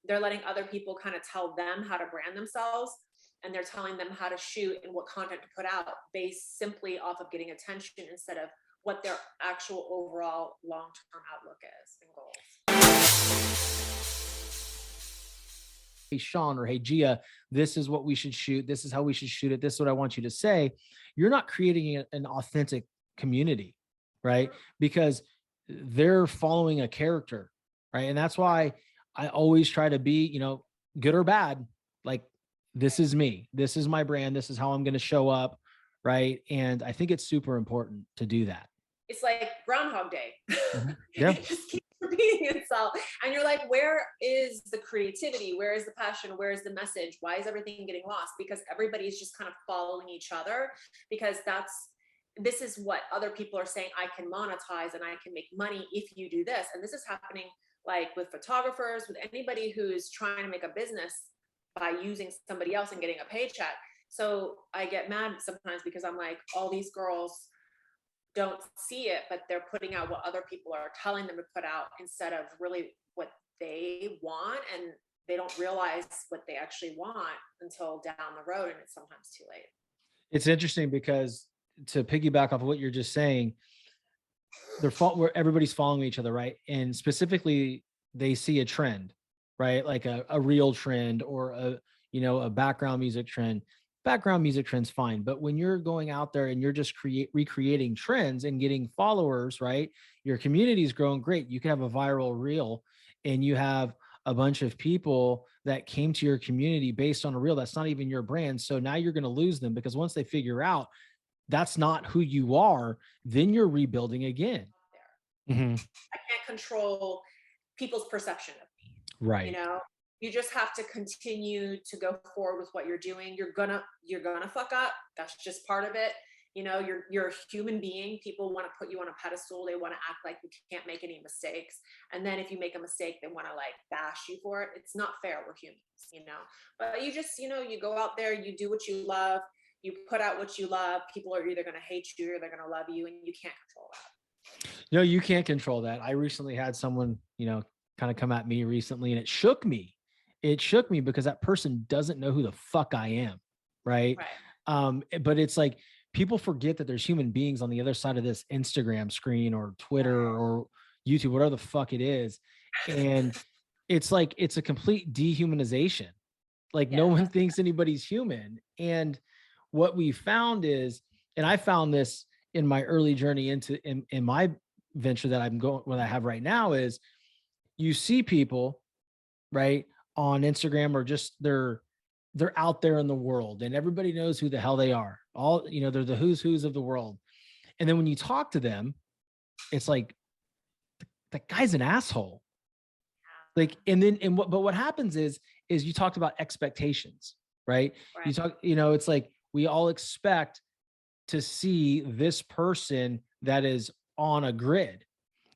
they're letting other people kind of tell them how to brand themselves, and they're telling them how to shoot and what content to put out based simply off of getting attention instead of what their actual overall long-term outlook is and goals. Hey, Shawn, or hey, Gia, this is what we should shoot. This is how we should shoot it. This is what I want you to say. You're not creating an authentic community, right? Because they're following a character, right? And that's why I always try to be, good or bad, like, this is me. This is my brand. This is how I'm going to show up, right? And I think it's super important to do that. It's like Groundhog Day. Yeah. It just keeps repeating itself. And you're like, where is the creativity? Where is the passion? Where is the message? Why is everything getting lost? Because everybody's just kind of following each other, because this is what other people are saying. I can monetize and I can make money if you do this. And this is happening like with photographers, with anybody who's trying to make a business by using somebody else and getting a paycheck. So I get mad sometimes because I'm like, all these girls don't see it, but they're putting out what other people are telling them to put out instead of really what they want. And they don't realize what they actually want until down the road. And it's sometimes too late. It's interesting because, to piggyback off of what you're just saying, where everybody's following each other, right? And specifically, they see a trend, right? Like a real trend, or a background music trend. Background music trend's fine, but when you're going out there and you're just recreating trends and getting followers, right? Your community's growing great. You can have a viral reel, and you have a bunch of people that came to your community based on a reel that's not even your brand. So now you're going to lose them, because once they figure out that's not who you are, then you're rebuilding again. Mm-hmm. I can't control people's perception of me. Right. You just have to continue to go forward with what you're doing. You're gonna fuck up. That's just part of it. You're a human being. People want to put you on a pedestal. They want to act like you can't make any mistakes. And then if you make a mistake, they want to like bash you for it. It's not fair. We're humans, but you just, you go out there, you do what you love, you put out what you love. People are either going to hate you or they're going to love you, and you can't control that. No, you can't control that. I recently had someone, kind of come at me recently, and it shook me. It shook me because that person doesn't know who the fuck I am. Right. But it's like, people forget that there's human beings on the other side of this Instagram screen or Twitter or YouTube, whatever the fuck it is. And it's like, it's a complete dehumanization. Like, no one thinks anybody's human. And what we found is, and I found this in my early journey in my venture that what I have right now, is you see people, right, on Instagram, or just they're out there in the world and everybody knows who the hell they are. All, they're the who's of the world. And then when you talk to them, it's like, that guy's an asshole. Like, but what happens is you talked about expectations, right? You talk, it's like, we all expect to see this person that is on a grid,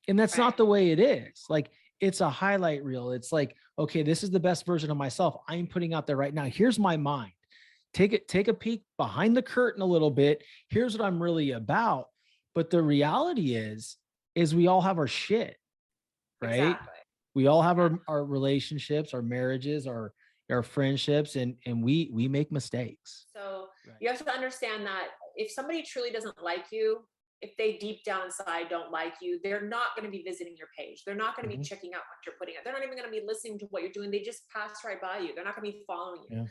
and that's not the way it is. Like, it's a highlight reel. It's like, okay, this is the best version of myself I'm putting out there right now. Here's my mind. Take a peek behind the curtain a little bit. Here's what I'm really about. But the reality is we all have our shit, right? Exactly. We all have our relationships, our marriages, our friendships, and we make mistakes. So you have to understand that if somebody truly doesn't like you, if they deep down inside don't like you, they're not going to be visiting your page. They're not going to be checking out what you're putting out. They're not even going to be listening to what you're doing. They just pass right by you. They're not going to be following you. Yeah.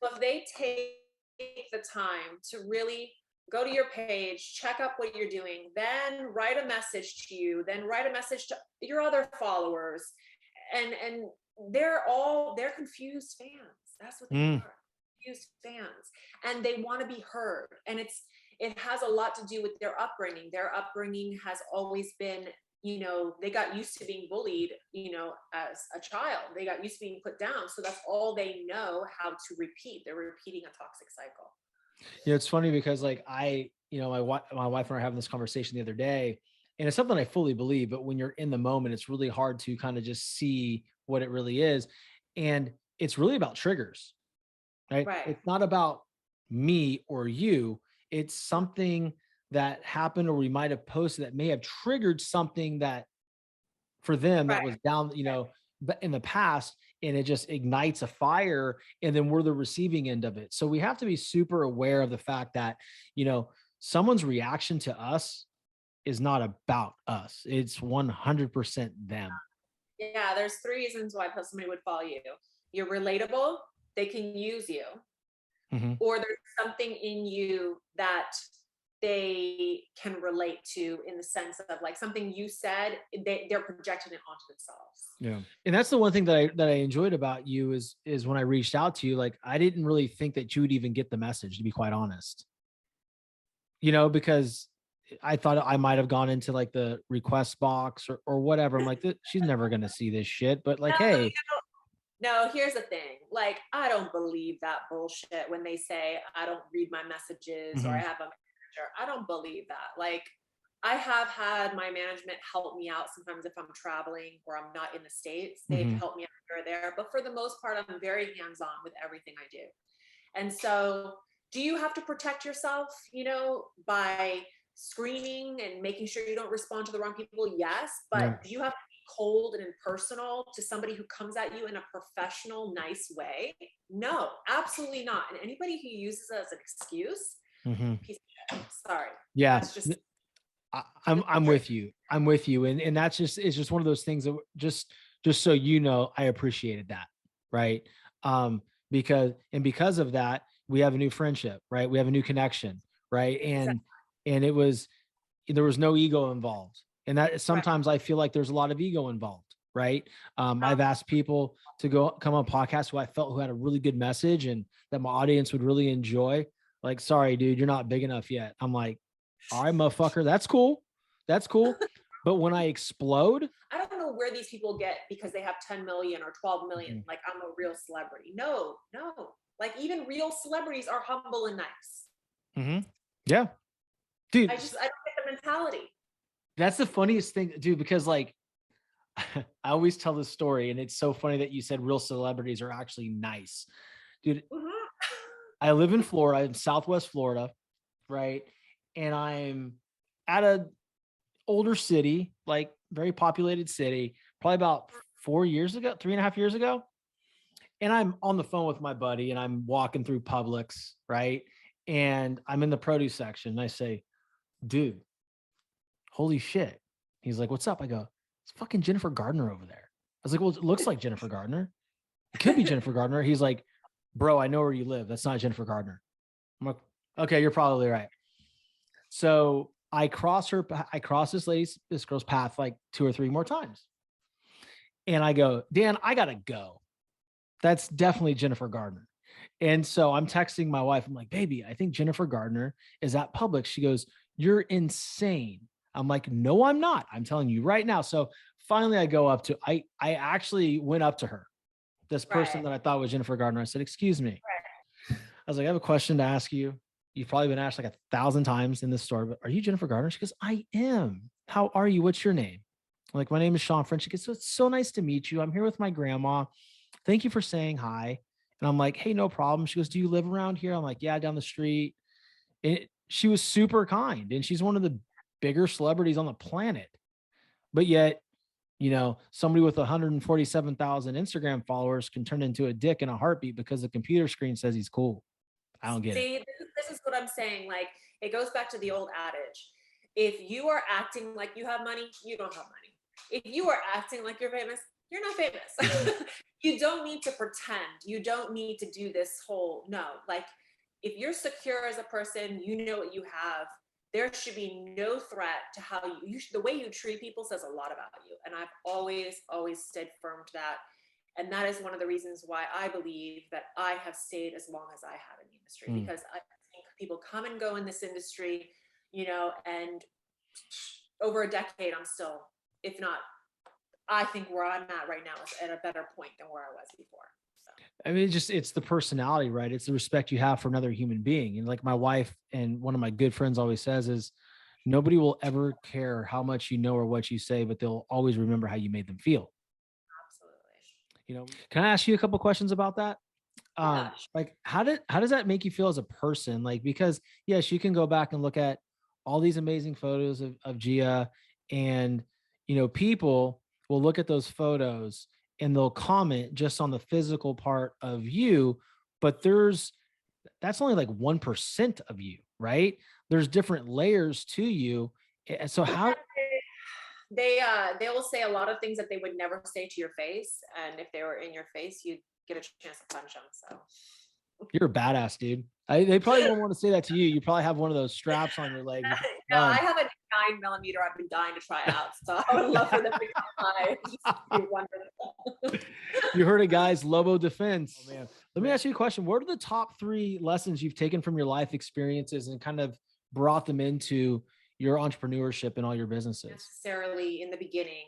So if they take the time to really go to your page, check up what you're doing, then write a message to you, then write a message to your other followers, and they're confused fans. That's what they are. Confused fans, and they want to be heard. And it has a lot to do with their upbringing. Their upbringing has always been, they got used to being bullied, as a child. They got used to being put down. So that's all they know how to repeat. They're repeating a toxic cycle. It's funny because, like, my wife and I were having this conversation the other day, and it's something I fully believe, but when you're in the moment, it's really hard to kind of just see what it really is. And it's really about triggers, right? It's not about me or you. It's something that happened, or we might have posted, that may have triggered something that for them that was down, but in the past, and it just ignites a fire, and then we're the receiving end of it. So we have to be super aware of the fact that, someone's reaction to us is not about us. It's 100% them. Yeah, there's three reasons why somebody would follow you. You're relatable, they can use you, or there's something in you that they can relate to, in the sense of like something you said, they're projecting it onto themselves. Yeah. And that's the one thing that I enjoyed about you is when I reached out to you, like I didn't really think that you would even get the message, to be quite honest. Because I thought I might have gone into like the request box or whatever. I'm like, she's never gonna see this shit. But like, hey. No, here's the thing. Like, I don't believe that bullshit when they say I don't read my messages or I have a manager. I don't believe that. Like, I have had my management help me out sometimes if I'm traveling or I'm not in the States. They've helped me out here or there. But for the most part, I'm very hands-on with everything I do. And so, do you have to protect yourself, by screening and making sure you don't respond to the wrong people? Yes. But do you have to be cold and impersonal to somebody who comes at you in a professional, nice way? No, absolutely not. And anybody who uses it as an excuse, piece of shit. Sorry. Yeah. That's just, I'm with you. I'm with you. And that's it's just one of those things that just so I appreciated that. Right. Because of that, we have a new friendship, right? We have a new connection, right? And there was no ego involved. And that sometimes I feel like there's a lot of ego involved, right? I've asked people to come on podcasts who had a really good message and that my audience would really enjoy. Like, sorry, dude, you're not big enough yet. I'm like, all right, motherfucker, that's cool. That's cool. But when I explode, I don't know where these people get because they have 10 million or 12 million. Like, I'm a real celebrity. No. Like, even real celebrities are humble and nice. Yeah. Dude, I don't get the mentality. That's the funniest thing, dude, because like I always tell this story, and it's so funny that you said real celebrities are actually nice. Dude, I live in Florida, in Southwest Florida, right? And I'm at a older city, like very populated city, probably about 3.5 years ago. And I'm on the phone with my buddy and I'm walking through Publix, right? And I'm in the produce section. And I say, dude, holy shit. He's like, what's up? I go, it's fucking Jennifer Gardner over there. I was like, well, it looks like Jennifer Gardner. It could be Jennifer Gardner. He's like, bro, I know where you live. That's not Jennifer Gardner. I'm like, okay, you're probably right. So I cross this girl's path like 2 or 3 more times. And I go, Dan, I gotta go. That's definitely Jennifer Gardner. And so I'm texting my wife. I'm like, baby, I think Jennifer Gardner is at Publix. She goes, you're insane. I'm like, no, I'm not. I'm telling you right now. So finally I go up to, I actually went up to her, this person that I thought was Jennifer Gardner. I said, excuse me. I was like, I have a question to ask you. You've probably been asked like 1,000 times in this store, but are you Jennifer Gardner? She goes, I am. How are you? What's your name? I'm like, my name is Shawn French. She goes, so it's so nice to meet you. I'm here with my grandma. Thank you for saying hi. And I'm like, hey, no problem. She goes, do you live around here? I'm like, yeah, down the street. She was super kind. And she's one of the bigger celebrities on the planet. But yet, somebody with 147,000 Instagram followers can turn into a dick in a heartbeat because the computer screen says he's cool. I don't get it. See, this is what I'm saying. Like, it goes back to the old adage. If you are acting like you have money, you don't have money. If you are acting like you're famous, you're not famous. You don't need to pretend. You don't need to do this whole, no. Like, if you're secure as a person, you know what you have. There should be no threat to how the way you treat people says a lot about you. And I've always stood firm to that. And that is one of the reasons why I believe that I have stayed as long as I have in the industry, because I think people come and go in this industry, and over a decade, I'm still, if not, I think where I'm at right now is at a better point than where I was before. So. I mean, it's the personality, right? It's the respect you have for another human being. And like my wife and one of my good friends always says is, nobody will ever care how much you know or what you say, but they'll always remember how you made them feel. Can I ask you a couple questions about that? Yeah. Like how does that make you feel as a person? Like, because yes, you can go back and look at all these amazing photos of Gia, and people will look at those photos and they'll comment just on the physical part of you, but that's only like 1% of you, right? There's different layers to you. So how they will say a lot of things that they would never say to your face, and if they were in your face, you'd get a chance to punch them. So you're a badass, dude. They probably won't want to say that to you. You probably have one of those straps on your leg. No, I have a 9mm. I've been dying to try out, so I would love for them to come by. Be wonderful. You heard it, guys. Lobo Defense. Oh, man. Let me ask you a question. What are the top 3 lessons you've taken from your life experiences and kind of brought them into your entrepreneurship and all your businesses? Necessarily in the beginning,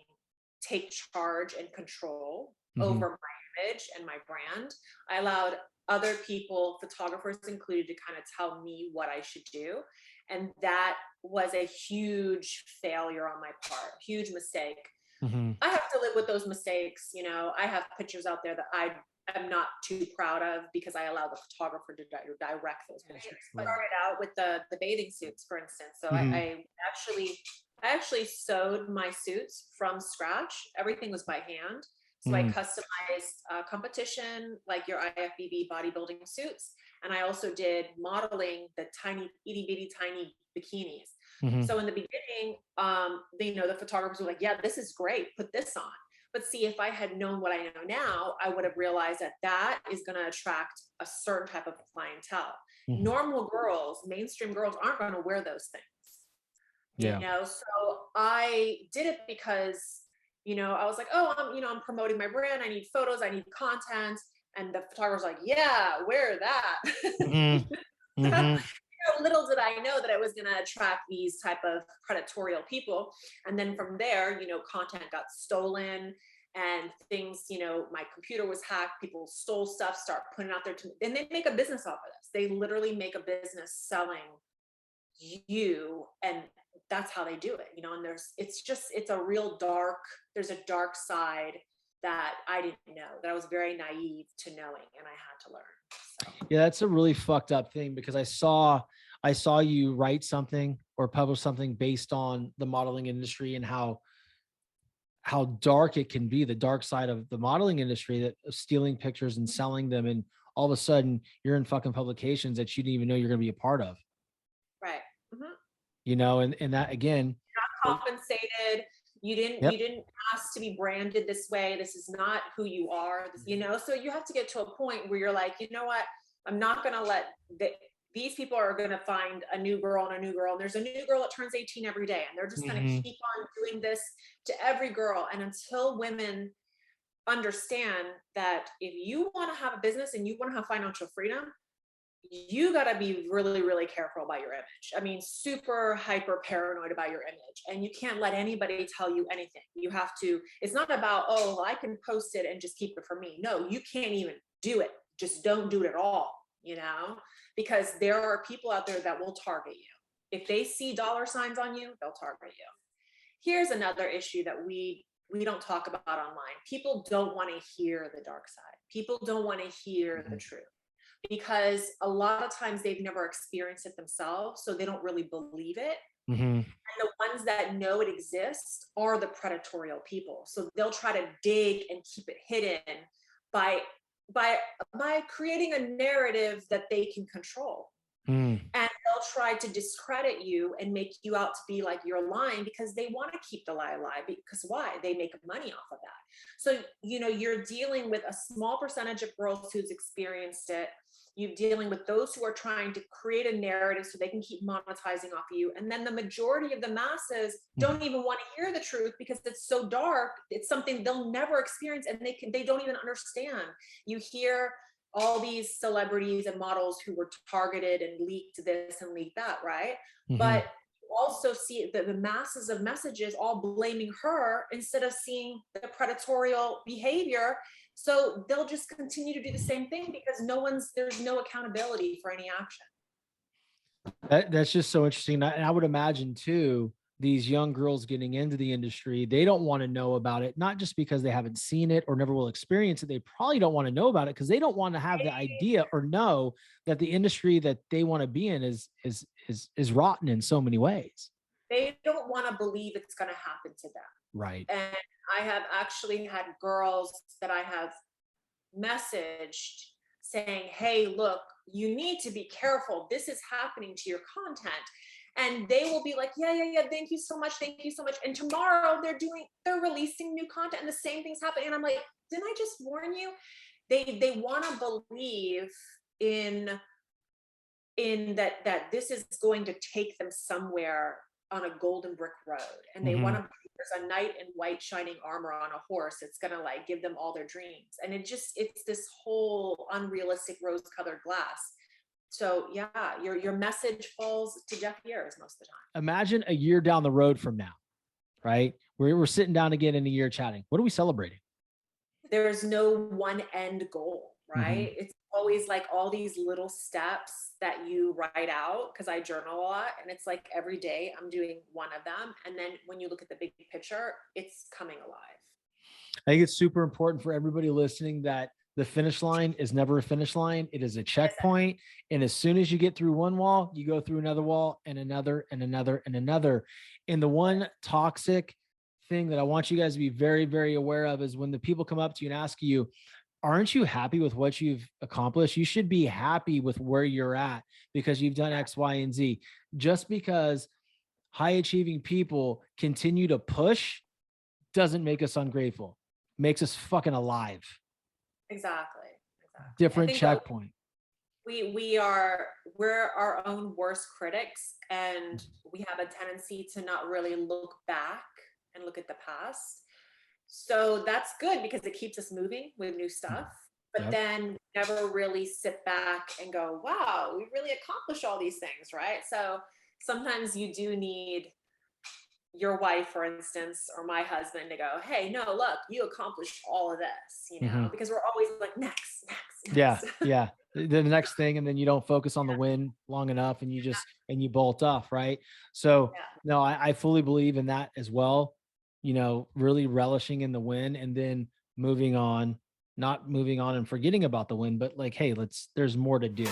take charge and control over my image and my brand. I allowed other people, photographers included, to kind of tell me what I should do. And that was a huge failure on my part, huge mistake. I have to live with those mistakes. You know, I have pictures out there that I am not too proud of because I allow the photographer to direct those pictures. I started out with the bathing suits, for instance. So I actually sewed my suits from scratch. Everything was by hand. So I customized competition, like your IFBB bodybuilding suits. And I also did modeling the tiny, itty bitty tiny bikinis. So in the beginning, the photographers were like, yeah, this is great. Put this on. But see, if I had known what I know now, I would have realized that that is going to attract a certain type of clientele. Normal girls, mainstream girls aren't going to wear those things. You know, so I did it because, I was like, oh, I'm promoting my brand. I need photos. I need content. And the photographer's like, yeah, wear that. Little did I know that I was going to attract these type of predatory people. And then from there, content got stolen and things, my computer was hacked. People stole stuff, start putting it out there and they make a business off of this. They literally make a business selling you, and that's how they do it, and it's a real there's a dark side that I didn't know, that I was very naive to knowing, and I had to learn. So. Yeah, that's a really fucked up thing, because I saw you write something or publish something based on the modeling industry and how dark it can be, the dark side of the modeling industry, that of stealing pictures and selling them, and all of a sudden you're in fucking publications that you didn't even know you're going to be a part of. Right. And that, again, you're not compensated. You didn't ask to be branded this way. This is not who you are, so you have to get to a point where you're like, you know what? I'm not going to let these people are going to find a new girl and a new girl. And there's a new girl that turns 18 every day. And they're just going to keep on doing this to every girl. And until women understand that if you want to have a business and you want to have financial freedom, you got to be really, really careful about your image. I mean, super hyper paranoid about your image. And you can't let anybody tell you anything. You have to, it's not about, oh, well, I can post it and just keep it for me. No, you can't even do it. Just don't do it at all, because there are people out there that will target you. If they see dollar signs on you, they'll target you. Here's another issue that we don't talk about online. People don't want to hear the dark side. People don't want to hear the truth, because a lot of times they've never experienced it themselves, so they don't really believe it. And the ones that know it exists are the predatory people. So they'll try to dig and keep it hidden by creating a narrative that they can control. And they'll try to discredit you and make you out to be like you're lying, because they want to keep the lie alive. Because why? They make money off of that. So, you're dealing with a small percentage of girls who's experienced it. You're dealing with those who are trying to create a narrative so they can keep monetizing off of you. And then the majority of the masses don't even want to hear the truth because it's so dark. It's something they'll never experience, and they don't even understand. You hear all these celebrities and models who were targeted and leaked this and leaked that, right? But you also see the masses of messages all blaming her instead of seeing the predatory behavior. So they'll just continue to do the same thing because there's no accountability for any action. That's just so interesting. And I would imagine too, these young girls getting into the industry, they don't want to know about it, not just because they haven't seen it or never will experience it. They probably don't want to know about it because they don't want to have the idea or know that the industry that they want to be in is rotten in so many ways. They don't want to believe it's going to happen to them. Right. And I have actually had girls that I have messaged saying, hey, look, you need to be careful. This is happening to your content. And they will be like, yeah, thank you so much. Thank you so much. And tomorrow they're releasing new content and the same thing's happening. And I'm like, didn't I just warn you? They want to believe in that this is going to take them somewhere on a golden brick road, and they want to believe there's a knight in white shining armor on a horse. It's going to like give them all their dreams. And it's this whole unrealistic rose colored glass. So yeah, your message falls to deaf ears most of the time. Imagine a year down the road from now, right? We're sitting down again in a year chatting. What are we celebrating? There's no one end goal, right? It's always like all these little steps that you write out, because I journal a lot, and it's like every day I'm doing one of them. And then when you look at the big picture, it's coming alive. I think it's super important for everybody listening that the finish line is never a finish line. It is a checkpoint. And as soon as you get through one wall, you go through another wall and another and another and another. And the one toxic thing that I want you guys to be very, very aware of is when the people come up to you and ask you, aren't you happy with what you've accomplished? You should be happy with where you're at because you've done X, Y, and Z. Just because high achieving people continue to push doesn't make us ungrateful. Makes us fucking alive. Exactly. Different checkpoint. We're our own worst critics, and we have a tendency to not really look back and look at the past. So that's good because it keeps us moving with new stuff. But then we never really sit back and go, wow, we really accomplished all these things, right? So sometimes you do need your wife, for instance, or my husband to go, hey, no, look, you accomplished all of this, because we're always like, next. Yeah. The next thing, and then you don't focus on the win long enough, and and you bolt off, right? So no, I fully believe in that as well. Really relishing in the win and then moving on, not moving on and forgetting about the win, but like, hey, there's more to do.